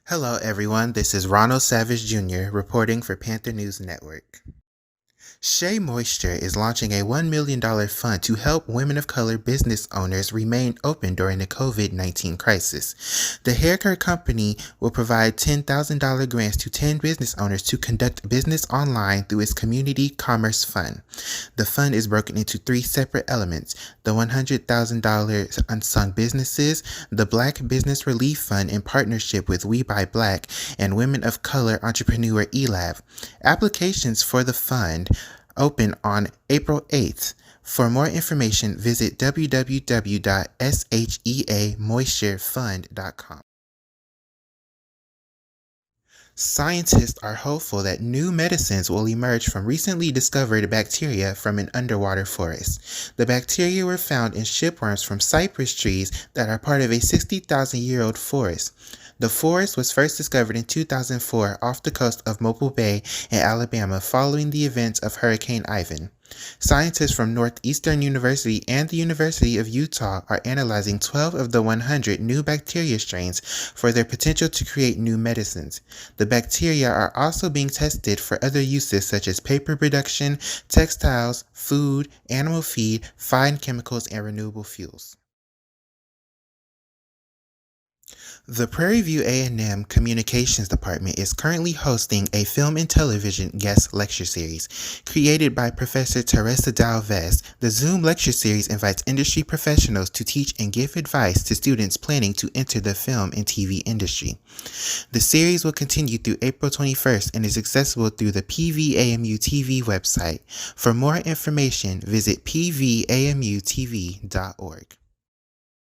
Hello, everyone. This is Ronald Savage Jr. reporting for Panther News Network. Shea Moisture is launching a $1 million fund to help women of color business owners remain open during the COVID-19 crisis. The haircare company will provide $10,000 grants to 10 business owners to conduct business online through its Community Commerce Fund. The fund is broken into three separate elements: the $100,000 Unsung Businesses, the Black Business Relief Fund in partnership with We Buy Black, and Women of Color Entrepreneur eLab. Applications for the fund open on April 8th. For more information, visit www.sheamoisturefund.com. Scientists are hopeful that new medicines will emerge from recently discovered bacteria from an underwater forest. The bacteria were found in shipworms from cypress trees that are part of a 60,000-year-old forest. The forest was first discovered in 2004 off the coast of Mobile Bay in Alabama following the events of Hurricane Ivan. Scientists from Northeastern University and the University of Utah are analyzing 12 of the 100 new bacteria strains for their potential to create new medicines. The bacteria are also being tested for other uses such as paper production, textiles, food, animal feed, fine chemicals, and renewable fuels. The Prairie View A&M Communications Department is currently hosting a film and television guest lecture series. Created by Professor TDV, the Zoom lecture series invites industry professionals to teach and give advice to students planning to enter the film and TV industry. The series will continue through April 21st and is accessible through the KPVU-TV website. For more information, visit pvamutv.org.